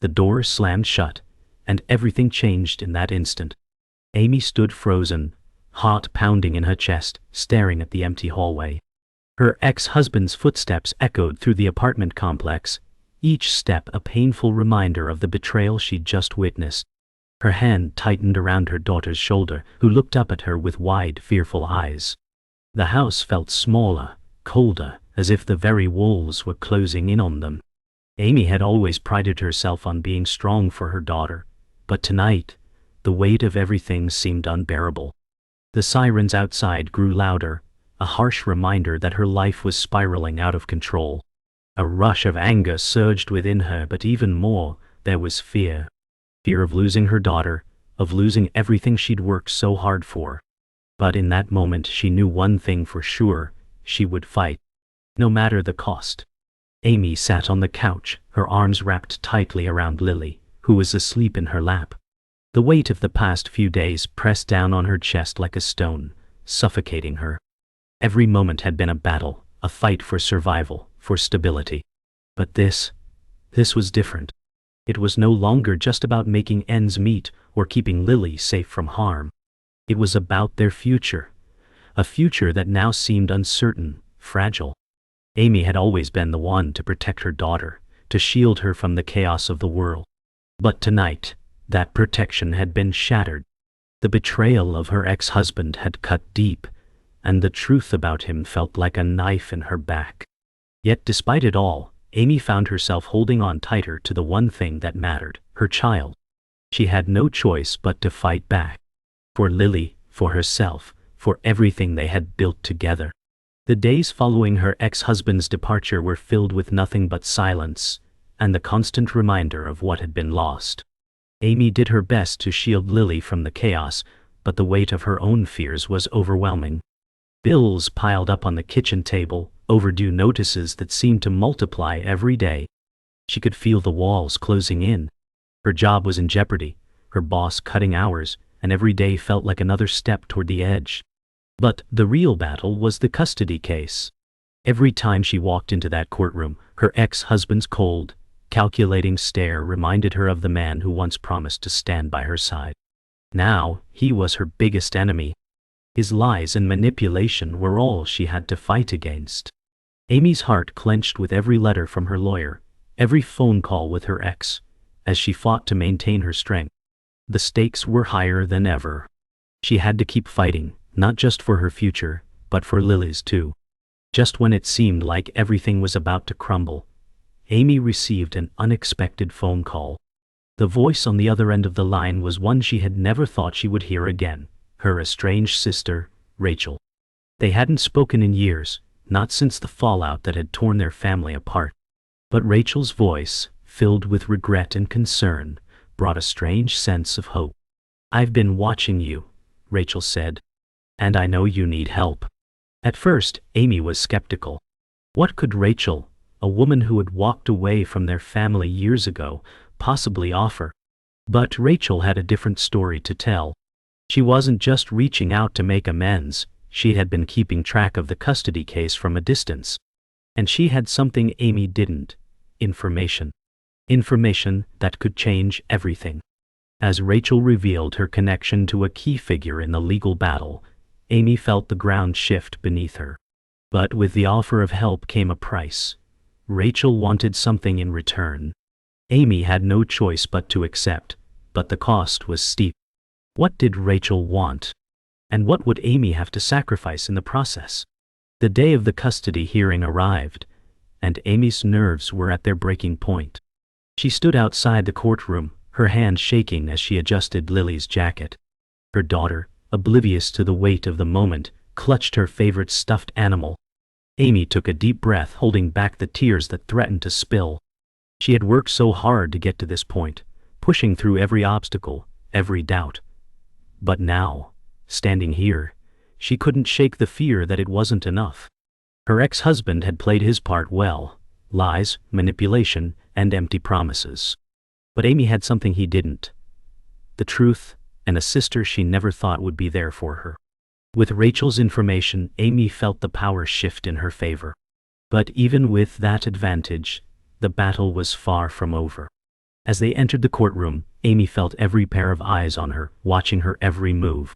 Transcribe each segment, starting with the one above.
The door slammed shut, and everything changed in that instant. Amy stood frozen, heart pounding in her chest, staring at the empty hallway. Her ex-husband's footsteps echoed through the apartment complex, each step a painful reminder of the betrayal she'd just witnessed. Her hand tightened around her daughter's shoulder, who looked up at her with wide, fearful eyes. The house felt smaller, colder, as if the very walls were closing in on them. Amy had always prided herself on being strong for her daughter, but tonight, the weight of everything seemed unbearable. The sirens outside grew louder, a harsh reminder that her life was spiraling out of control. A rush of anger surged within her, but even more, there was fear. Fear of losing her daughter, of losing everything she'd worked so hard for. But in that moment she knew one thing for sure: she would fight, no matter the cost. Amy sat on the couch, her arms wrapped tightly around Lily, who was asleep in her lap. The weight of the past few days pressed down on her chest like a stone, suffocating her. Every moment had been a battle, a fight for survival, for stability. But this was different. It was no longer just about making ends meet or keeping Lily safe from harm. It was about their future, a future that now seemed uncertain, fragile. Amy had always been the one to protect her daughter, to shield her from the chaos of the world. But tonight, that protection had been shattered. The betrayal of her ex-husband had cut deep, and the truth about him felt like a knife in her back. Yet despite it all, Amy found herself holding on tighter to the one thing that mattered: her child. She had no choice but to fight back. For Lily, for herself, for everything they had built together. The days following her ex-husband's departure were filled with nothing but silence, and the constant reminder of what had been lost. Amy did her best to shield Lily from the chaos, but the weight of her own fears was overwhelming. Bills piled up on the kitchen table, overdue notices that seemed to multiply every day. She could feel the walls closing in. Her job was in jeopardy, her boss cutting hours, and every day felt like another step toward the edge. But the real battle was the custody case. Every time she walked into that courtroom, her ex-husband's cold, calculating stare reminded her of the man who once promised to stand by her side. Now, he was her biggest enemy. His lies and manipulation were all she had to fight against. Amy's heart clenched with every letter from her lawyer, every phone call with her ex, as she fought to maintain her strength. The stakes were higher than ever. She had to keep fighting, not just for her future, but for Lily's too. Just when it seemed like everything was about to crumble, Amy received an unexpected phone call. The voice on the other end of the line was one she had never thought she would hear again: her estranged sister, Rachel. They hadn't spoken in years, not since the fallout that had torn their family apart. But Rachel's voice, filled with regret and concern, brought a strange sense of hope. "I've been watching you," Rachel said, "and I know you need help." At first, Amy was skeptical. What could Rachel, a woman who had walked away from their family years ago, possibly offer? But Rachel had a different story to tell. She wasn't just reaching out to make amends, she had been keeping track of the custody case from a distance. And she had something Amy didn't: information. Information that could change everything. As Rachel revealed her connection to a key figure in the legal battle, Amy felt the ground shift beneath her. But with the offer of help came a price. Rachel wanted something in return. Amy had no choice but to accept, but the cost was steep. What did Rachel want? And what would Amy have to sacrifice in the process? The day of the custody hearing arrived, and Amy's nerves were at their breaking point. She stood outside the courtroom, her hand shaking as she adjusted Lily's jacket. Her daughter, oblivious to the weight of the moment, clutched her favorite stuffed animal. Amy took a deep breath, holding back the tears that threatened to spill. She had worked so hard to get to this point, pushing through every obstacle, every doubt. But now, standing here, she couldn't shake the fear that it wasn't enough. Her ex-husband had played his part well: lies, manipulation, and empty promises. But Amy had something he didn't: the truth, and a sister she never thought would be there for her. With Rachel's information, Amy felt the power shift in her favor. But even with that advantage, the battle was far from over. As they entered the courtroom, Amy felt every pair of eyes on her, watching her every move.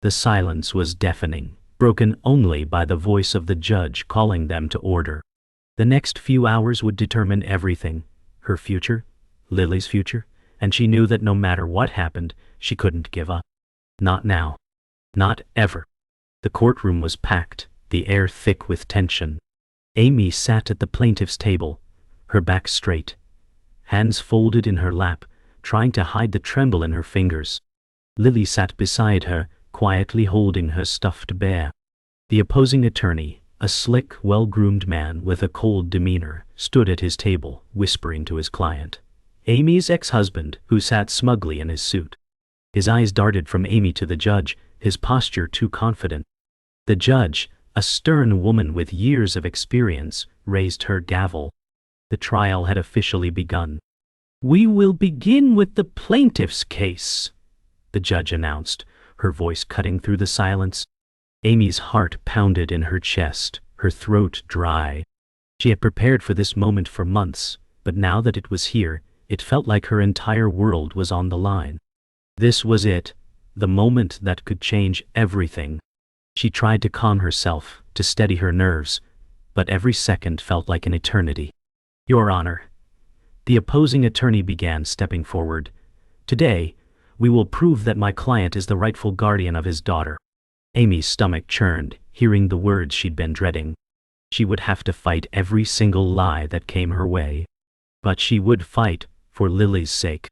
The silence was deafening, broken only by the voice of the judge calling them to order. The next few hours would determine everything: her future, Lily's future, and she knew that no matter what happened, she couldn't give up. Not now. Not ever. The courtroom was packed, the air thick with tension. Amy sat at the plaintiff's table, her back straight, hands folded in her lap, trying to hide the tremble in her fingers. Lily sat beside her, quietly holding her stuffed bear. The opposing attorney, a slick, well-groomed man with a cold demeanor, stood at his table, whispering to his client, Amy's ex-husband, who sat smugly in his suit. His eyes darted from Amy to the judge, his posture too confident. The judge, a stern woman with years of experience, raised her gavel. The trial had officially begun. "We will begin with the plaintiff's case," the judge announced, her voice cutting through the silence. Amy's heart pounded in her chest, her throat dry. She had prepared for this moment for months, but now that it was here, it felt like her entire world was on the line. This was it, the moment that could change everything. She tried to calm herself, to steady her nerves, but every second felt like an eternity. "Your Honor," the opposing attorney began, stepping forward, "today, we will prove that my client is the rightful guardian of his daughter." Amy's stomach churned, hearing the words she'd been dreading. She would have to fight every single lie that came her way. But she would fight, for Lily's sake.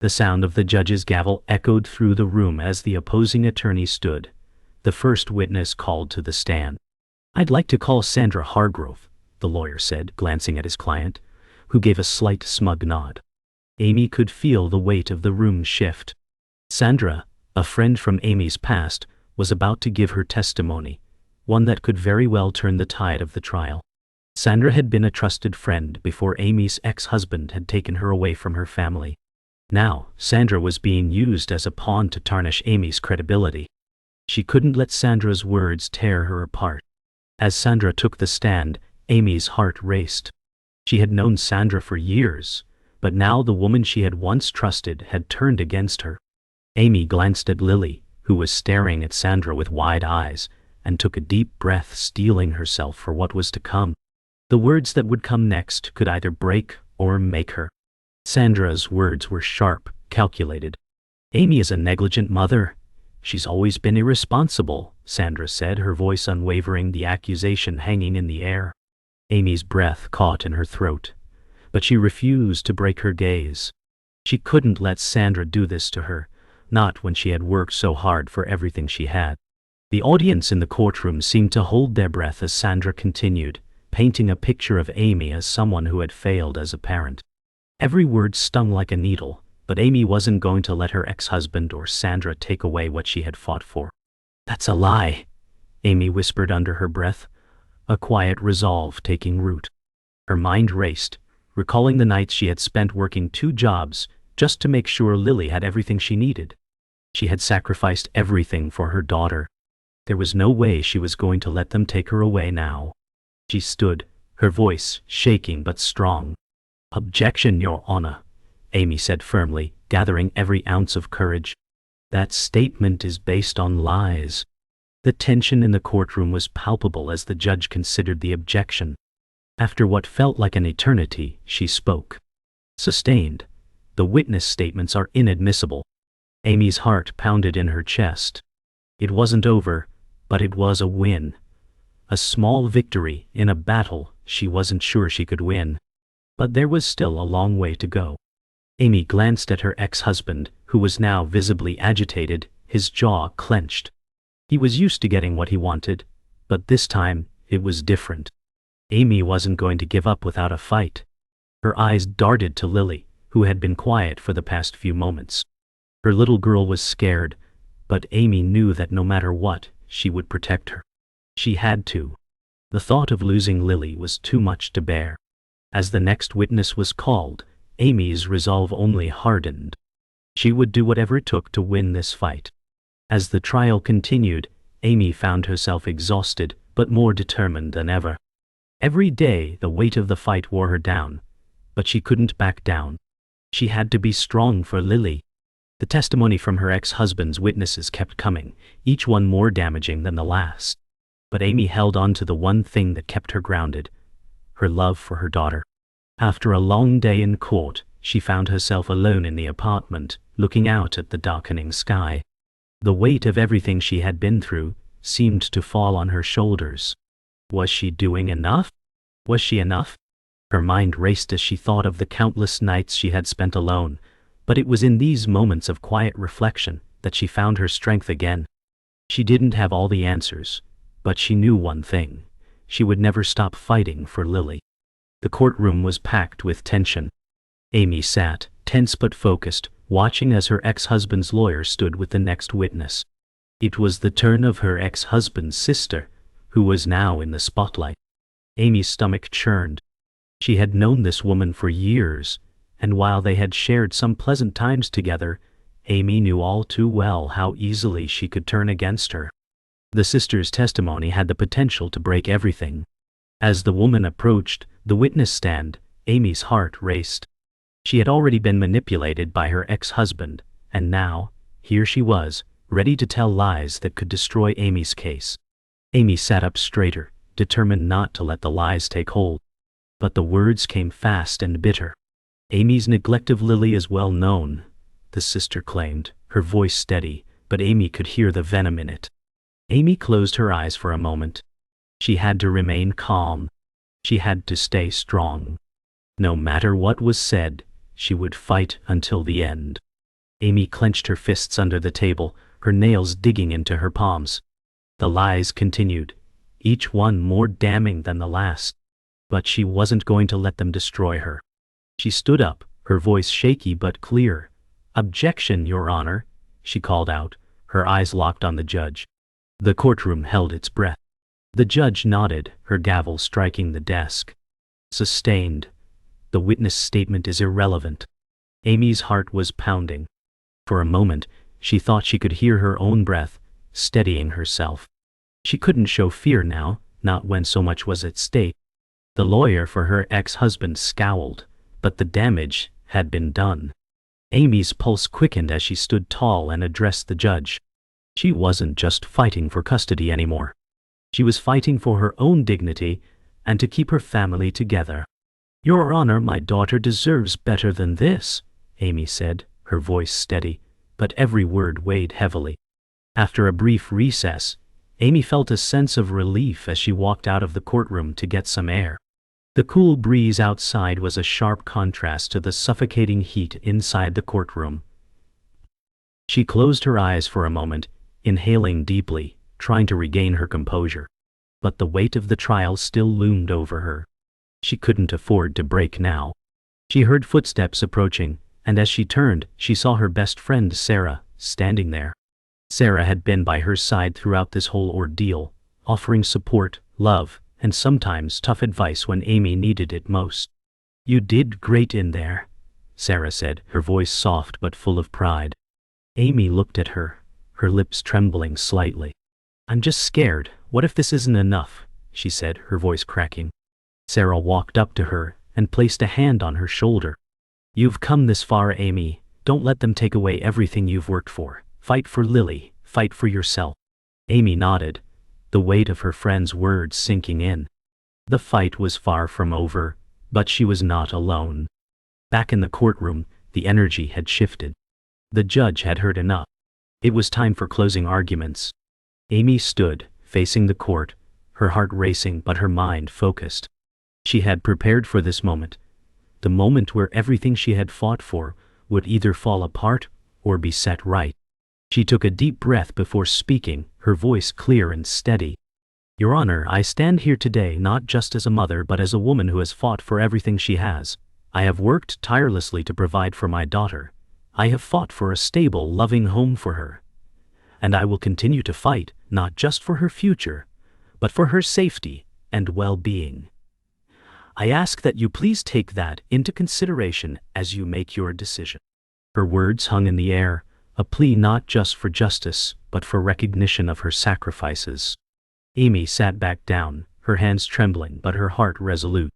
The sound of the judge's gavel echoed through the room as the opposing attorney stood, the first witness called to the stand. "I'd like to call Sandra Hargrove," the lawyer said, glancing at his client, who gave a slight smug nod. Amy could feel the weight of the room shift. Sandra, a friend from Amy's past, was about to give her testimony, one that could very well turn the tide of the trial. Sandra had been a trusted friend before Amy's ex-husband had taken her away from her family. Now, Sandra was being used as a pawn to tarnish Amy's credibility. She couldn't let Sandra's words tear her apart. As Sandra took the stand, Amy's heart raced. She had known Sandra for years, but now the woman she had once trusted had turned against her. Amy glanced at Lily, who was staring at Sandra with wide eyes, and took a deep breath, steeling herself for what was to come. The words that would come next could either break or make her. Sandra's words were sharp, calculated. "Amy is a negligent mother. She's always been irresponsible," Sandra said, her voice unwavering, the accusation hanging in the air. Amy's breath caught in her throat, but she refused to break her gaze. She couldn't let Sandra do this to her, not when she had worked so hard for everything she had. The audience in the courtroom seemed to hold their breath as Sandra continued, painting a picture of Amy as someone who had failed as a parent. Every word stung like a needle, but Amy wasn't going to let her ex-husband or Sandra take away what she had fought for. "That's a lie," Amy whispered under her breath, a quiet resolve taking root. Her mind raced, recalling the nights she had spent working 2 jobs just to make sure Lily had everything she needed. She had sacrificed everything for her daughter. There was no way she was going to let them take her away now. She stood, her voice shaking but strong. "Objection, Your Honor," Amy said firmly, gathering every ounce of courage. "That statement is based on lies." The tension in the courtroom was palpable as the judge considered the objection. After what felt like an eternity, she spoke. "Sustained. The witness statements are inadmissible." Amy's heart pounded in her chest. It wasn't over, but it was a win. A small victory in a battle she wasn't sure she could win. But there was still a long way to go. Amy glanced at her ex-husband, who was now visibly agitated, his jaw clenched. He was used to getting what he wanted, but this time, it was different. Amy wasn't going to give up without a fight. Her eyes darted to Lily, who had been quiet for the past few moments. Her little girl was scared, but Amy knew that no matter what, she would protect her. She had to. The thought of losing Lily was too much to bear. As the next witness was called, Amy's resolve only hardened. She would do whatever it took to win this fight. As the trial continued, Amy found herself exhausted, but more determined than ever. Every day the weight of the fight wore her down, but she couldn't back down. She had to be strong for Lily. The testimony from her ex-husband's witnesses kept coming, each one more damaging than the last. But Amy held on to the one thing that kept her grounded: her love for her daughter. After a long day in court, she found herself alone in the apartment, looking out at the darkening sky. The weight of everything she had been through seemed to fall on her shoulders. Was she doing enough? Was she enough? Her mind raced as she thought of the countless nights she had spent alone, but it was in these moments of quiet reflection that she found her strength again. She didn't have all the answers, but she knew one thing: she would never stop fighting for Lily. The courtroom was packed with tension. Amy sat, tense but focused, watching as her ex-husband's lawyer stood with the next witness. It was the turn of her ex-husband's sister, who was now in the spotlight. Amy's stomach churned. She had known this woman for years, and while they had shared some pleasant times together, Amy knew all too well how easily she could turn against her. The sister's testimony had the potential to break everything. As the woman approached the witness stand, Amy's heart raced. She had already been manipulated by her ex-husband, and now, here she was, ready to tell lies that could destroy Amy's case. Amy sat up straighter, determined not to let the lies take hold. But the words came fast and bitter. Amy's neglect of Lily is well known, the sister claimed, her voice steady, but Amy could hear the venom in it. Amy closed her eyes for a moment. She had to remain calm. She had to stay strong. No matter what was said, she would fight until the end. Amy clenched her fists under the table, her nails digging into her palms. The lies continued, each one more damning than the last. But she wasn't going to let them destroy her. She stood up, her voice shaky but clear. "Objection, Your Honor," she called out, her eyes locked on the judge. The courtroom held its breath. The judge nodded, her gavel striking the desk. "Sustained. The witness statement is irrelevant." Amy's heart was pounding. For a moment, she thought she could hear her own breath, steadying herself. She couldn't show fear now, not when so much was at stake. The lawyer for her ex-husband scowled, but the damage had been done. Amy's pulse quickened as she stood tall and addressed the judge. She wasn't just fighting for custody anymore. She was fighting for her own dignity and to keep her family together. "Your Honor, my daughter deserves better than this," Amy said, her voice steady, but every word weighed heavily. After a brief recess, Amy felt a sense of relief as she walked out of the courtroom to get some air. The cool breeze outside was a sharp contrast to the suffocating heat inside the courtroom. She closed her eyes for a moment, inhaling deeply, trying to regain her composure. But the weight of the trial still loomed over her. She couldn't afford to break now. She heard footsteps approaching, and as she turned, she saw her best friend Sarah, standing there. Sarah had been by her side throughout this whole ordeal, offering support, love, and sometimes tough advice when Amy needed it most. "You did great in there," Sarah said, her voice soft but full of pride. Amy looked at her, her lips trembling slightly. "I'm just scared. What if this isn't enough?" she said, her voice cracking. Sarah walked up to her and placed a hand on her shoulder. "You've come this far, Amy. Don't let them take away everything you've worked for. Fight for Lily. Fight for yourself." Amy nodded, the weight of her friend's words sinking in. The fight was far from over, but she was not alone. Back in the courtroom, the energy had shifted. The judge had heard enough. It was time for closing arguments. Amy stood, facing the court, her heart racing but her mind focused. She had prepared for this moment, the moment where everything she had fought for would either fall apart or be set right. She took a deep breath before speaking, her voice clear and steady. "Your Honor, I stand here today not just as a mother but as a woman who has fought for everything she has. I have worked tirelessly to provide for my daughter. I have fought for a stable, loving home for her. And I will continue to fight, not just for her future, but for her safety and well-being. I ask that you please take that into consideration as you make your decision." Her words hung in the air, a plea not just for justice, but for recognition of her sacrifices. Amy sat back down, her hands trembling but her heart resolute.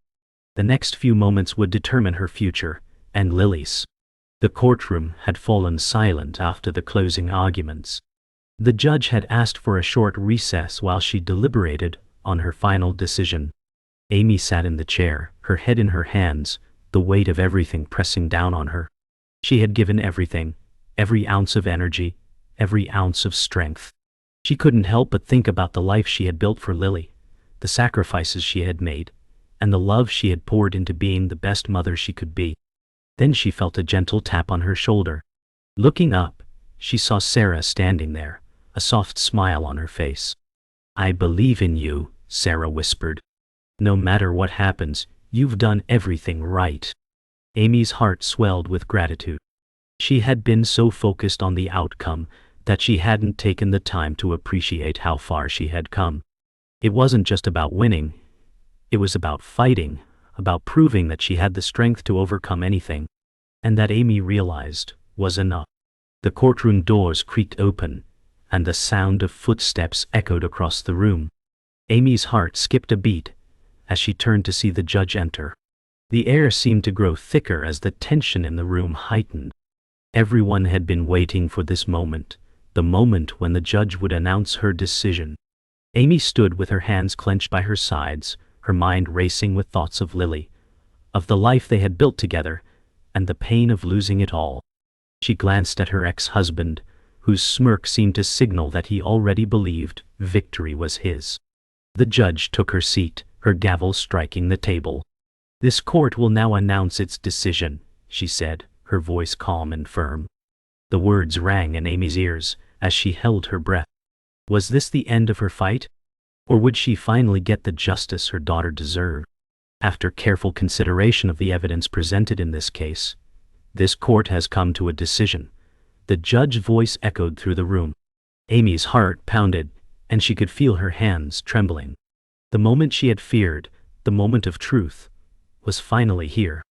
The next few moments would determine her future, and Lily's. The courtroom had fallen silent after the closing arguments. The judge had asked for a short recess while she deliberated on her final decision. Amy sat in the chair, her head in her hands, the weight of everything pressing down on her. She had given everything, every ounce of energy, every ounce of strength. She couldn't help but think about the life she had built for Lily, the sacrifices she had made, and the love she had poured into being the best mother she could be. Then she felt a gentle tap on her shoulder. Looking up, she saw Sarah standing there, a soft smile on her face. "I believe in you," Sarah whispered. "No matter what happens, you've done everything right." Amy's heart swelled with gratitude. She had been so focused on the outcome that she hadn't taken the time to appreciate how far she had come. It wasn't just about winning. It was about fighting, about proving that she had the strength to overcome anything. And that, Amy realized, was enough. The courtroom doors creaked open, and the sound of footsteps echoed across the room. Amy's heart skipped a beat as she turned to see the judge enter. The air seemed to grow thicker as the tension in the room heightened. Everyone had been waiting for this moment, the moment when the judge would announce her decision. Amy stood with her hands clenched by her sides, her mind racing with thoughts of Lily, of the life they had built together, and the pain of losing it all. She glanced at her ex-husband, whose smirk seemed to signal that he already believed victory was his. The judge took her seat, her gavel striking the table. "This court will now announce its decision," she said, her voice calm and firm. The words rang in Amy's ears as she held her breath. Was this the end of her fight? Or would she finally get the justice her daughter deserved? After careful consideration of the evidence presented in this case, this court has come to a decision. The judge's voice echoed through the room. Amy's heart pounded, and she could feel her hands trembling. The moment she had feared, the moment of truth, was finally here.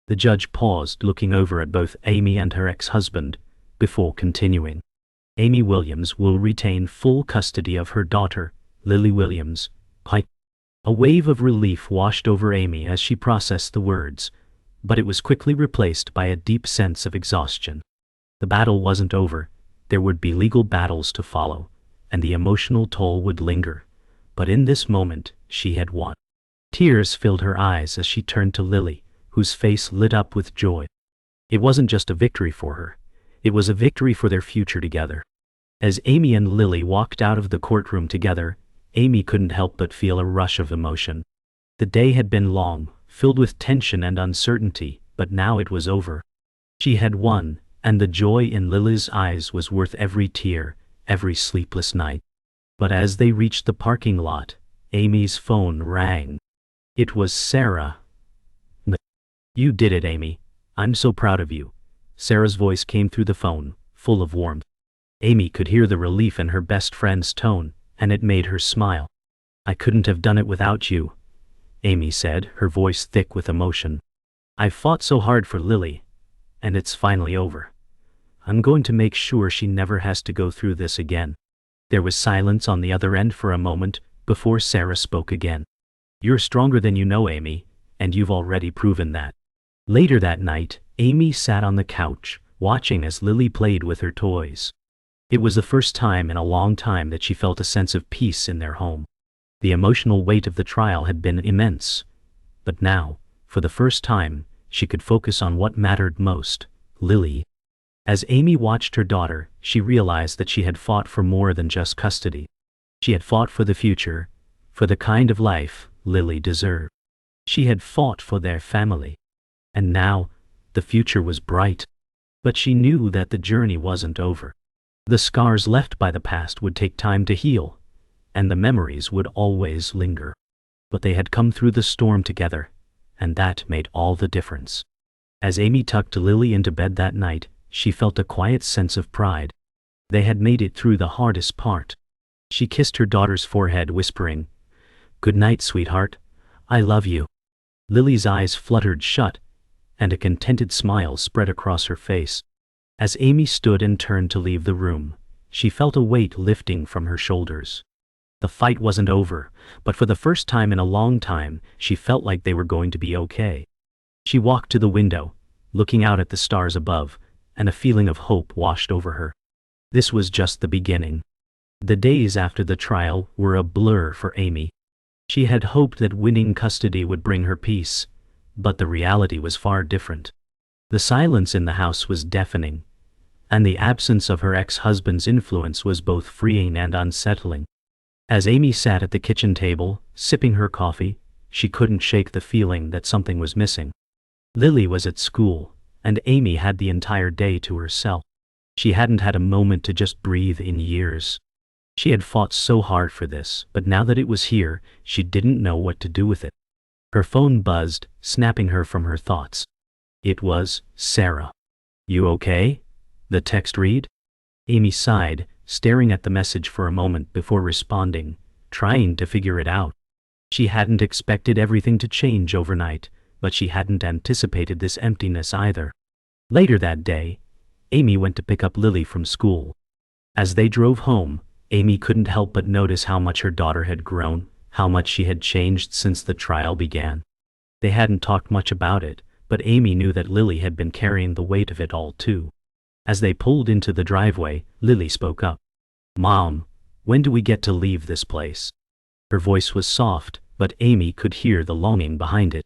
The judge paused, looking over at both Amy and her ex-husband, before continuing. "Amy Williams will retain full custody of her daughter, Lily Williams." A wave of relief washed over Amy as she processed the words, but it was quickly replaced by a deep sense of exhaustion. The battle wasn't over. There would be legal battles to follow, and the emotional toll would linger. But in this moment, she had won. Tears filled her eyes as she turned to Lily, whose face lit up with joy. It wasn't just a victory for her. It was a victory for their future together. As Amy and Lily walked out of the courtroom together, Amy couldn't help but feel a rush of emotion. The day had been long, filled with tension and uncertainty, but now it was over. She had won, and the joy in Lily's eyes was worth every tear, every sleepless night. But as they reached the parking lot, Amy's phone rang. It was Sarah. "You did it, Amy. I'm so proud of you." Sarah's voice came through the phone, full of warmth. Amy could hear the relief in her best friend's tone, and it made her smile. "I couldn't have done it without you," Amy said, her voice thick with emotion. "I fought so hard for Lily, and it's finally over. I'm going to make sure she never has to go through this again." There was silence on the other end for a moment before Sarah spoke again. "You're stronger than you know, Amy, and you've already proven that." Later that night, Amy sat on the couch, watching as Lily played with her toys. It was the first time in a long time that she felt a sense of peace in their home. The emotional weight of the trial had been immense, but now, for the first time, she could focus on what mattered most, Lily. As Amy watched her daughter, she realized that she had fought for more than just custody. She had fought for the future, for the kind of life Lily deserved. She had fought for their family. And now, the future was bright. But she knew that the journey wasn't over. The scars left by the past would take time to heal, and the memories would always linger. But they had come through the storm together, and that made all the difference. As Amy tucked Lily into bed that night, she felt a quiet sense of pride. They had made it through the hardest part. She kissed her daughter's forehead, whispering, "Good night, sweetheart. I love you." Lily's eyes fluttered shut, and a contented smile spread across her face. As Amy stood and turned to leave the room, she felt a weight lifting from her shoulders. The fight wasn't over, but for the first time in a long time, she felt like they were going to be okay. She walked to the window, looking out at the stars above, and a feeling of hope washed over her. This was just the beginning. The days after the trial were a blur for Amy. She had hoped that winning custody would bring her peace, but the reality was far different. The silence in the house was deafening, and the absence of her ex-husband's influence was both freeing and unsettling. As Amy sat at the kitchen table, sipping her coffee, she couldn't shake the feeling that something was missing. Lily was at school, and Amy had the entire day to herself. She hadn't had a moment to just breathe in years. She had fought so hard for this, but now that it was here, she didn't know what to do with it. Her phone buzzed, snapping her from her thoughts. It was Sarah. "You okay?" the text read. Amy sighed, staring at the message for a moment before responding, trying to figure it out. She hadn't expected everything to change overnight, but she hadn't anticipated this emptiness either. Later that day, Amy went to pick up Lily from school. As they drove home, Amy couldn't help but notice how much her daughter had grown, how much she had changed since the trial began. They hadn't talked much about it, but Amy knew that Lily had been carrying the weight of it all too. As they pulled into the driveway, Lily spoke up. "Mom, when do we get to leave this place?" Her voice was soft, but Amy could hear the longing behind it.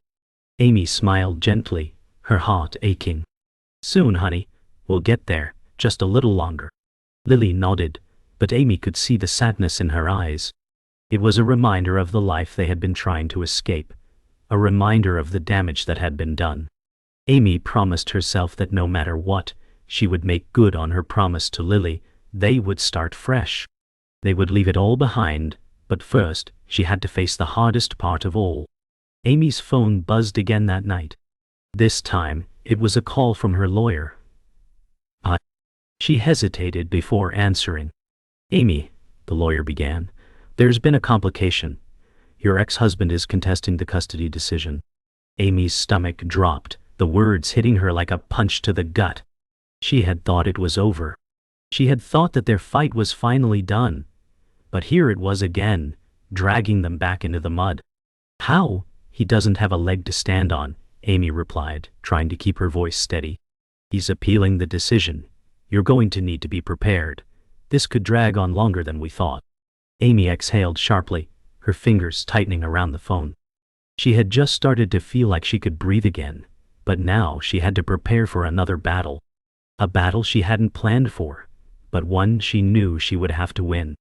Amy smiled gently, her heart aching. "Soon, honey. We'll get there, just a little longer." Lily nodded, but Amy could see the sadness in her eyes. It was a reminder of the life they had been trying to escape, a reminder of the damage that had been done. Amy promised herself that no matter what, she would make good on her promise to Lily. They would start fresh. They would leave it all behind, but first, she had to face the hardest part of all. Amy's phone buzzed again that night. This time, it was a call from her lawyer. She hesitated before answering. "Amy," the lawyer began, "there's been a complication. Your ex-husband is contesting the custody decision." Amy's stomach dropped, the words hitting her like a punch to the gut. She had thought it was over. She had thought that their fight was finally done. But here it was again, dragging them back into the mud. "How? He doesn't have a leg to stand on," Amy replied, trying to keep her voice steady. "He's appealing the decision. You're going to need to be prepared. This could drag on longer than we thought." Amy exhaled sharply, her fingers tightening around the phone. She had just started to feel like she could breathe again, but now she had to prepare for another battle. A battle she hadn't planned for, but one she knew she would have to win.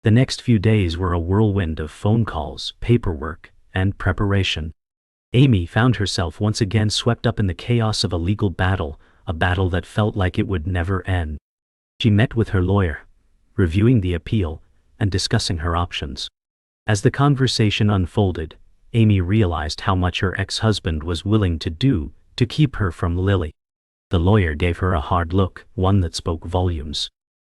The next few days were a whirlwind of phone calls, paperwork, and preparation. Amy found herself once again swept up in the chaos of a legal battle, a battle that felt like it would never end. She met with her lawyer, reviewing the appeal and discussing her options. As the conversation unfolded, Amy realized how much her ex-husband was willing to do to keep her from Lily. The lawyer gave her a hard look, one that spoke volumes.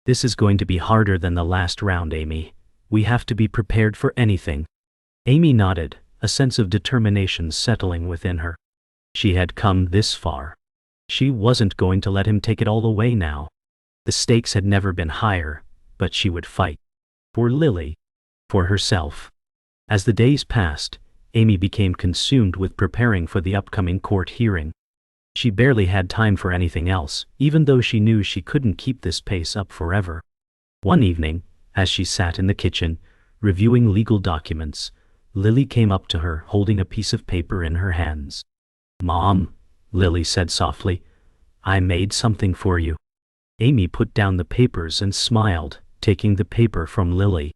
"This is going to be harder than the last round, Amy. We have to be prepared for anything." Amy nodded, a sense of determination settling within her. She had come this far. She wasn't going to let him take it all away now. The stakes had never been higher, but she would fight. For Lily. For herself. As the days passed, Amy became consumed with preparing for the upcoming court hearing. She barely had time for anything else, even though she knew she couldn't keep this pace up forever. One evening, as she sat in the kitchen, reviewing legal documents, Lily came up to her holding a piece of paper in her hands. "Mom," Lily said softly, "I made something for you." Amy put down the papers and smiled, taking the paper from Lily.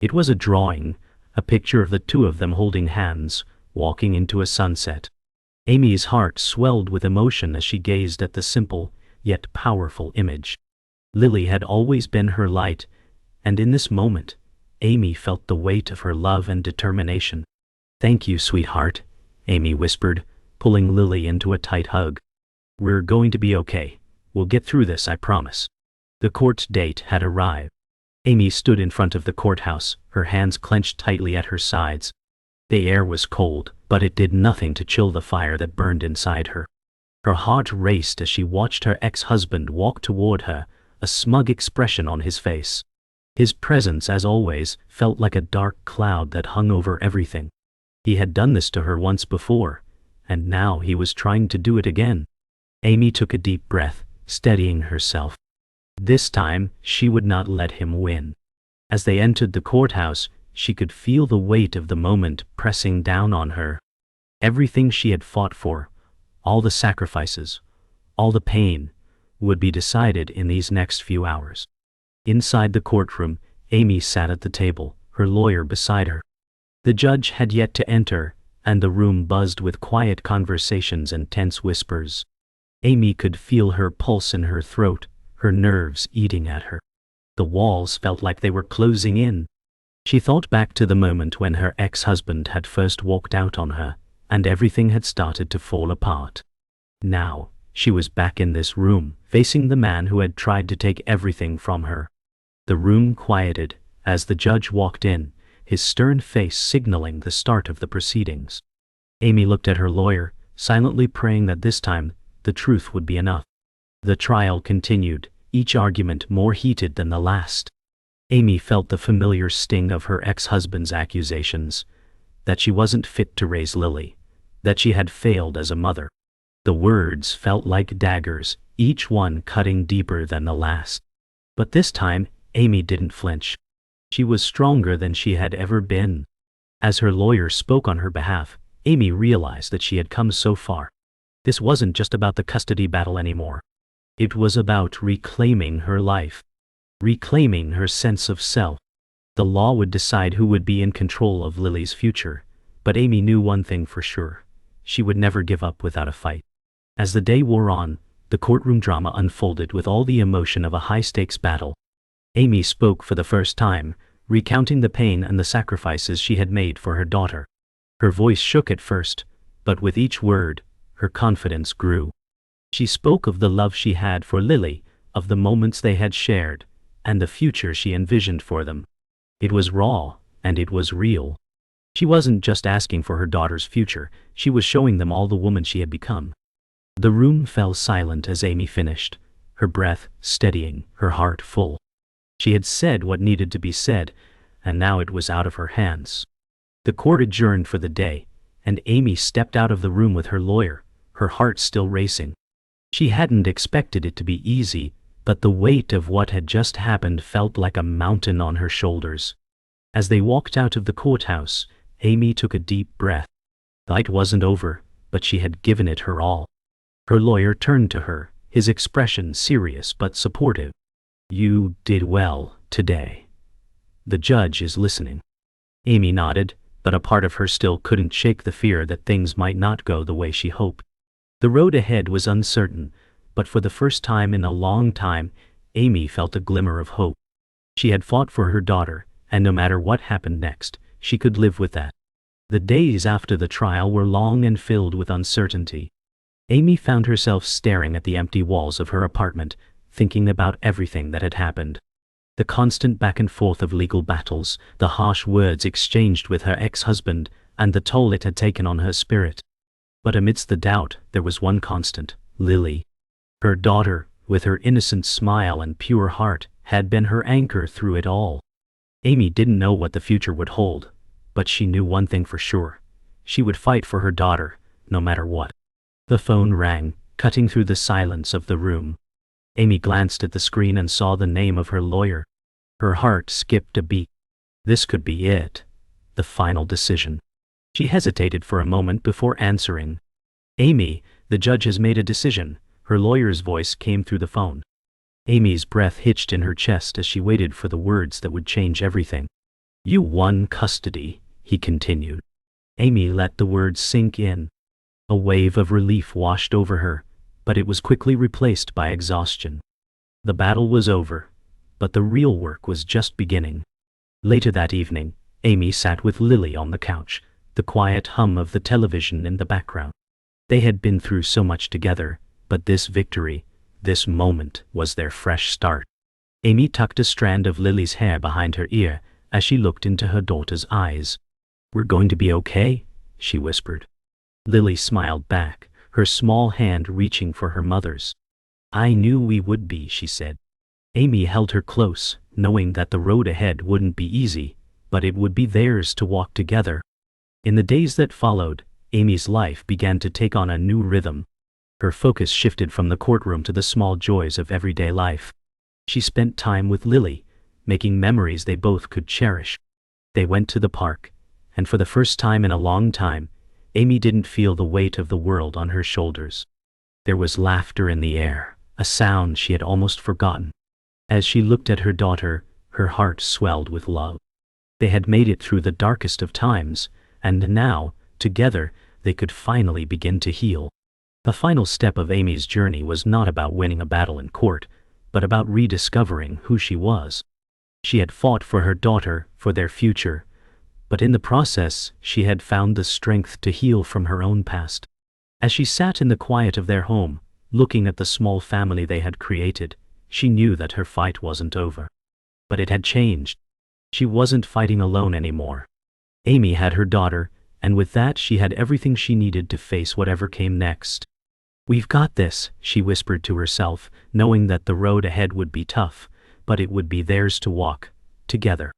It was a drawing, a picture of the two of them holding hands, walking into a sunset. Amy's heart swelled with emotion as she gazed at the simple, yet powerful image. Lily had always been her light, and in this moment, Amy felt the weight of her love and determination. "Thank you, sweetheart," Amy whispered, pulling Lily into a tight hug. "We're going to be okay. We'll get through this, I promise." The court date had arrived. Amy stood in front of the courthouse, her hands clenched tightly at her sides. The air was cold, but it did nothing to chill the fire that burned inside her. Her heart raced as she watched her ex-husband walk toward her, a smug expression on his face. His presence, as always, felt like a dark cloud that hung over everything. He had done this to her once before, and now he was trying to do it again. Amy took a deep breath, steadying herself. This time, she would not let him win. As they entered the courthouse, she could feel the weight of the moment pressing down on her. Everything she had fought for, all the sacrifices, all the pain, would be decided in these next few hours. Inside the courtroom, Amy sat at the table, her lawyer beside her. The judge had yet to enter, and the room buzzed with quiet conversations and tense whispers. Amy could feel her pulse in her throat, her nerves eating at her. The walls felt like they were closing in. She thought back to the moment when her ex-husband had first walked out on her, and everything had started to fall apart. Now, she was back in this room, facing the man who had tried to take everything from her. The room quieted as the judge walked in, his stern face signaling the start of the proceedings. Amy looked at her lawyer, silently praying that this time, the truth would be enough. The trial continued, each argument more heated than the last. Amy felt the familiar sting of her ex-husband's accusations, that she wasn't fit to raise Lily, that she had failed as a mother. The words felt like daggers, each one cutting deeper than the last. But this time, Amy didn't flinch. She was stronger than she had ever been. As her lawyer spoke on her behalf, Amy realized that she had come so far. This wasn't just about the custody battle anymore. It was about reclaiming her life, reclaiming her sense of self. The law would decide who would be in control of Lily's future, but Amy knew one thing for sure: she would never give up without a fight. As the day wore on, the courtroom drama unfolded with all the emotion of a high-stakes battle. Amy spoke for the first time, recounting the pain and the sacrifices she had made for her daughter. Her voice shook at first, but with each word, her confidence grew. She spoke of the love she had for Lily, of the moments they had shared, and the future she envisioned for them. It was raw, and it was real. She wasn't just asking for her daughter's future, she was showing them all the woman she had become. The room fell silent as Amy finished, her breath steadying, her heart full. She had said what needed to be said, and now it was out of her hands. The court adjourned for the day, and Amy stepped out of the room with her lawyer, her heart still racing. She hadn't expected it to be easy, but the weight of what had just happened felt like a mountain on her shoulders. As they walked out of the courthouse, Amy took a deep breath. The fight wasn't over, but she had given it her all. Her lawyer turned to her, his expression serious but supportive. "You did well today. The judge is listening." Amy nodded, but a part of her still couldn't shake the fear that things might not go the way she hoped. The road ahead was uncertain, but for the first time in a long time, Amy felt a glimmer of hope. She had fought for her daughter, and no matter what happened next, she could live with that. The days after the trial were long and filled with uncertainty. Amy found herself staring at the empty walls of her apartment, thinking about everything that had happened. The constant back and forth of legal battles, the harsh words exchanged with her ex-husband, and the toll it had taken on her spirit. But amidst the doubt, there was one constant: Lily. Her daughter, with her innocent smile and pure heart, had been her anchor through it all. Amy didn't know what the future would hold, but she knew one thing for sure: she would fight for her daughter, no matter what. The phone rang, cutting through the silence of the room. Amy glanced at the screen and saw the name of her lawyer. Her heart skipped a beat. This could be it, the final decision. She hesitated for a moment before answering. "Amy, the judge has made a decision," her lawyer's voice came through the phone. Amy's breath hitched in her chest as she waited for the words that would change everything. "You won custody," he continued. Amy let the words sink in. A wave of relief washed over her, but it was quickly replaced by exhaustion. The battle was over, but the real work was just beginning. Later that evening, Amy sat with Lily on the couch, the quiet hum of the television in the background. They had been through so much together, but this victory, this moment, was their fresh start. Amy tucked a strand of Lily's hair behind her ear as she looked into her daughter's eyes. "We're going to be okay?" she whispered. Lily smiled back, her small hand reaching for her mother's. "I knew we would be," she said. Amy held her close, knowing that the road ahead wouldn't be easy, but it would be theirs to walk together. In the days that followed, Amy's life began to take on a new rhythm. Her focus shifted from the courtroom to the small joys of everyday life. She spent time with Lily, making memories they both could cherish. They went to the park, and for the first time in a long time, Amy didn't feel the weight of the world on her shoulders. There was laughter in the air, a sound she had almost forgotten. As she looked at her daughter, her heart swelled with love. They had made it through the darkest of times, and now, together, they could finally begin to heal. The final step of Amy's journey was not about winning a battle in court, but about rediscovering who she was. She had fought for her daughter, for their future, but in the process, she had found the strength to heal from her own past. As she sat in the quiet of their home, looking at the small family they had created, she knew that her fight wasn't over. But it had changed. She wasn't fighting alone anymore. Amy had her daughter, and with that she had everything she needed to face whatever came next. "We've got this," she whispered to herself, knowing that the road ahead would be tough, but it would be theirs to walk, together.